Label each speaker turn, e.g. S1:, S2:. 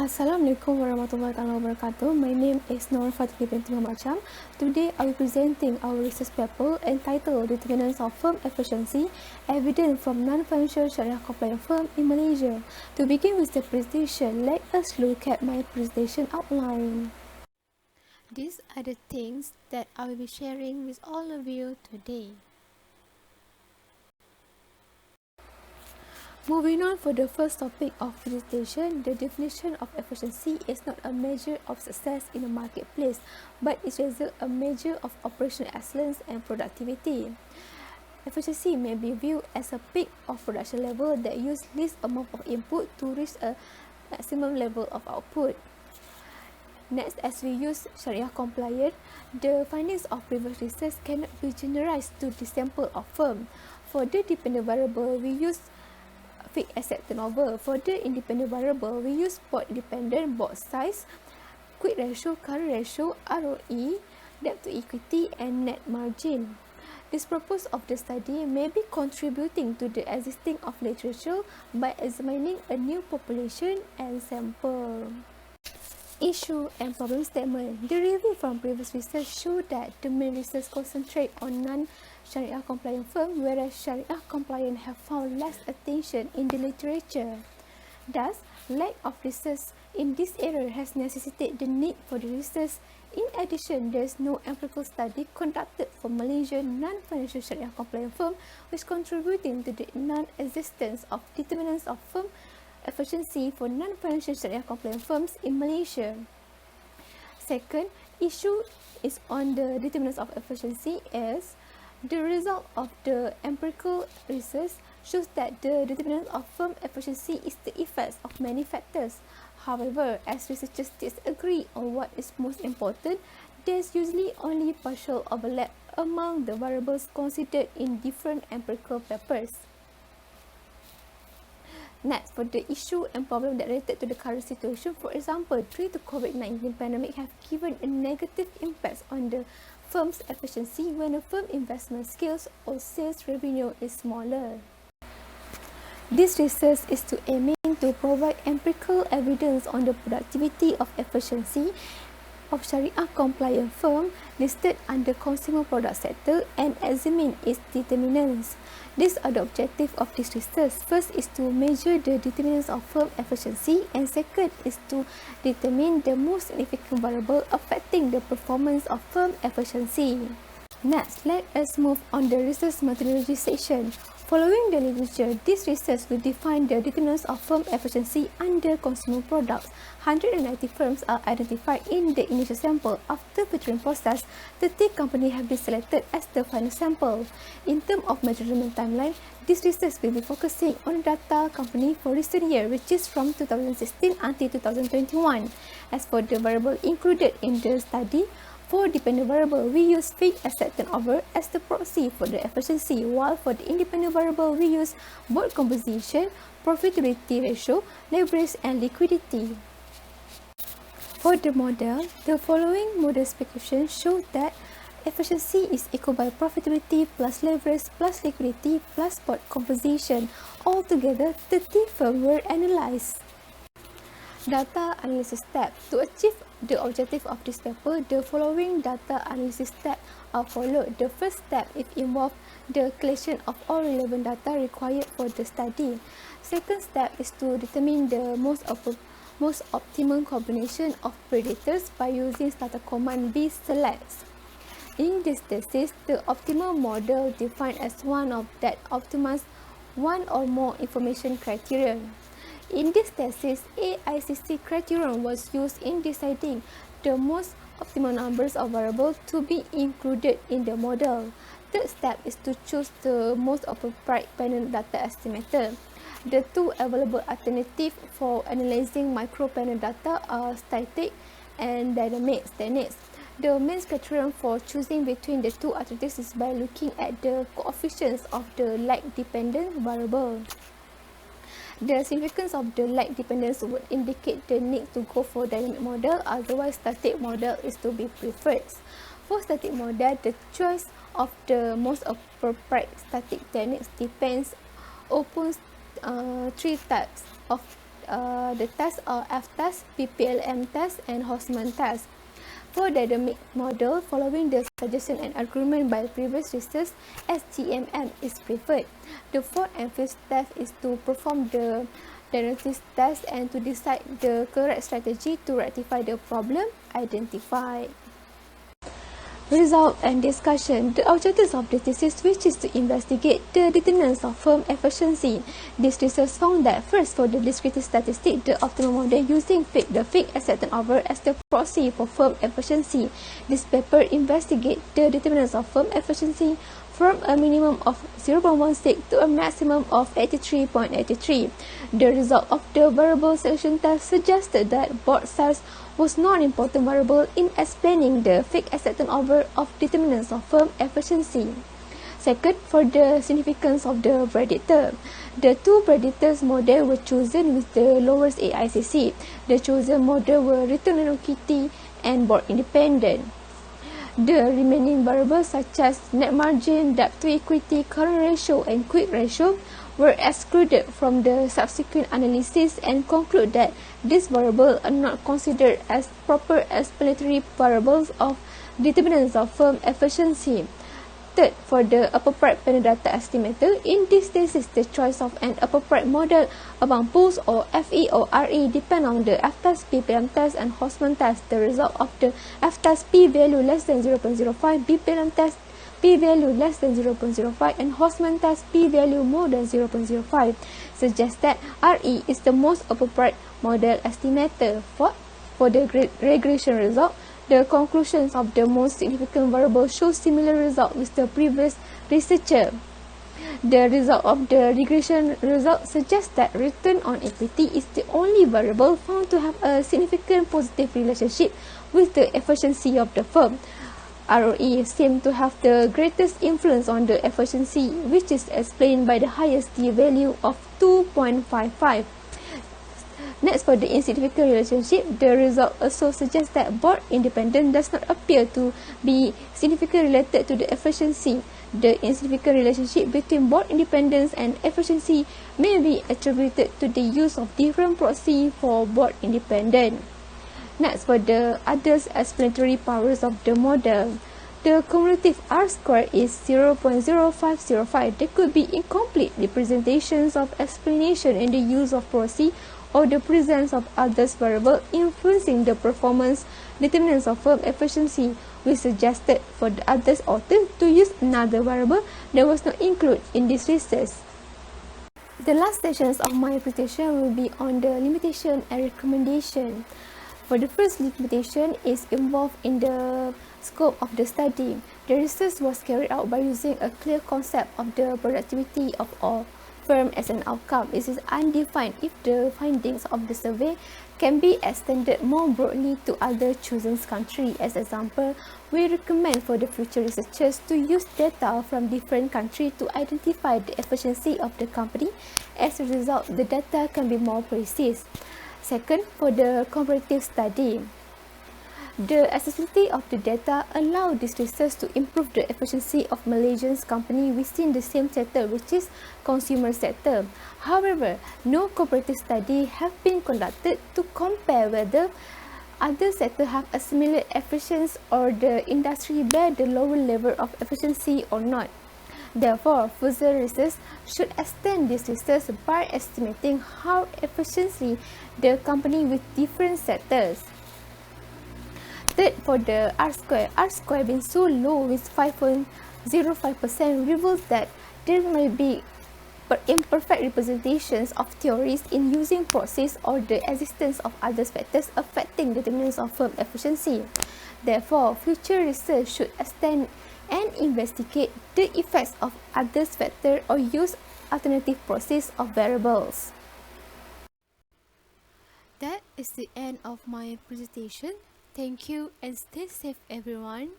S1: Assalamualaikum warahmatullahi wabarakatuh. My name is Norfatini binti Muhammad. Today I will be presenting our research paper entitled Determinants of Firm Efficiency, Evidence from Non-Financial Sharia Compliant Firm in Malaysia. To begin with the presentation, let us look at my presentation outline. These are the things that I will be sharing with all of you today. Moving on for the first topic of presentation, the definition of efficiency is not a measure of success in the marketplace, but is rather a measure of operational excellence and productivity. Efficiency may be viewed as a peak of production level that use least amount of input to reach a maximum level of output. Next, as we use Sharia compliant, the findings of previous research cannot be generalized to the sample of firm. For the dependent variable, we use fixed asset turnover. For the independent variable, we use both independent board size, quick ratio, current ratio, ROE, debt to equity, and net margin. This purpose of the study may be contributing to the existing of literature by examining a new population and sample. Issue and problem statement. The review from previous research showed that the main research concentrate on non-Sharia compliant firms, whereas Sharia compliant have found less attention in the literature. Thus, lack of research in this area has necessitated the need for the research. In addition, there is no empirical study conducted for Malaysian non-financial Sharia compliant firm, which contributing to the non-existence of determinants of firm efficiency for non-financial Sharia compliant firms in Malaysia. Second issue is on the determinants of efficiency as the result of the empirical research shows that the determinant of firm efficiency is the effects of many factors. However, as researchers disagree on what is most important, there is usually only partial overlap among the variables considered in different empirical papers. Next, for the issue and problem that related to the current situation, for example, due to COVID-19 pandemic have given a negative impact on the firm's efficiency when the firm investment skills or sales revenue is smaller. This research is to aiming to provide empirical evidence on the productivity of efficiency of Sharia compliant firm listed under consumer product sector and examine its determinants. These are the objectives of this research. First is to measure the determinants of firm efficiency, and second is to determine the most significant variable affecting the performance of firm efficiency. Next, let us move on the research methodology section. Following the literature, this research will define the determinants of firm efficiency under consumer products. 190 firms are identified in the initial sample. After filtering process, 30 companies have been selected as the final sample. In terms of measurement timeline, this research will be focusing on data company for recent year, which is from 2016 until 2021. As for the variable included in the study, for dependent variable, we use fixed asset turnover as the proxy for the efficiency, while for the independent variable, we use board composition, profitability ratio, leverage, and liquidity. For the model, the following model specification show that efficiency is equal by profitability plus leverage plus liquidity plus board composition. Altogether, 30 firms were analyzed. Data analysis step. To achieve the objective of this paper, the following data analysis steps are followed. The first step involves the collection of all relevant data required for the study. Second step is to determine the most optimum combination of predators by using starter command B select. In this thesis, the optimal model defined as one of that optimizes one or more information criterion. In this thesis, AICC criterion was used in deciding the most optimal numbers of variables to be included in the model. Third step is to choose the most appropriate panel data estimator. The two available alternatives for analyzing micro-panel data are static and dynamic statistics. The main criterion for choosing between the two alternatives is by looking at the coefficients of the lag-dependent variable. The significance of the lag dependence would indicate the need to go for dynamic model, otherwise static model is to be preferred. For static model, the choice of the most appropriate static techniques depends upon three types of the tests are F-test, PPLM test, and Hosman test. For dynamic model, following the suggestion and agreement by previous research, SGMM is preferred. The fourth and fifth step is to perform the diagnostic test and to decide the correct strategy to rectify the problem identified. Result and discussion. The objectives of this thesis, which is to investigate the determinants of firm efficiency. This research found that first, for the discrete statistic, the optimal model using the fixed asset turnover as the proxy for firm efficiency. This paper investigates the determinants of firm efficiency from a minimum of 0.16 to a maximum of 83.83. The result of the variable selection test suggested that board size was not an important variable in explaining the fixed asset turnover of determinants of firm efficiency. Second, for the significance of the predictor. The two predictors model were chosen with the lowest AICC. The chosen model were return on equity and board independent. The remaining variables such as net margin, debt to equity, current ratio, and quick ratio were excluded from the subsequent analysis and conclude that these variables are not considered as proper explanatory variables of determinants of firm efficiency. Third, for the appropriate panel data estimator, in this thesis, the choice of an appropriate model among pools or FE or RE depend on the F-test, PPM test, and Hosman test. The result of the F-test p-value less than 0.05, PPM test p-value less than 0.05, and Hosman test p-value more than 0.05 suggests that RE is the most appropriate model estimator. For the regression result, the conclusions of the most significant variable show similar result with the previous researcher. The result of the regression result suggests that return on equity is the only variable found to have a significant positive relationship with the efficiency of the firm. ROE seems to have the greatest influence on the efficiency, which is explained by the highest d-value of 2.55. Next, for the insignificant relationship, the result also suggests that board independence does not appear to be significantly related to the efficiency. The insignificant relationship between board independence and efficiency may be attributed to the use of different proxy for board independence. Next, for the other explanatory powers of the model, the cumulative R-square is 0.0505. There could be incomplete representations of explanation in the use of proxy or the presence of others variable influencing the performance determinants of firm efficiency. We suggested for the others author to use another variable that was not included in this research. The last sessions of my presentation will be on the limitation and recommendation. For the first limitation is involved in the scope of the study. The research was carried out by using a clear concept of the productivity of all firm as an outcome. It is undefined if the findings of the survey can be extended more broadly to other chosen countries. As example, we recommend for the future researchers to use data from different countries to identify the efficiency of the company. As a result, the data can be more precise. Second, for the comparative study, the accessibility of the data allows this research to improve the efficiency of Malaysian companies within the same sector, which is consumer sector. However, no comparative study have been conducted to compare whether other sectors have a similar efficiency or the industry bear the lower level of efficiency or not. Therefore, further research should extend this research by estimating how efficiently the company with different sectors. Third, for the R-square being so low with 5.05% reveals that there may be imperfect representations of theories in using proxies or the existence of other factors affecting determinants of firm efficiency. Therefore, future research should extend and investigate the effects of other factors or use alternative proxies of variables. That is the end of my presentation. Thank you and stay safe everyone.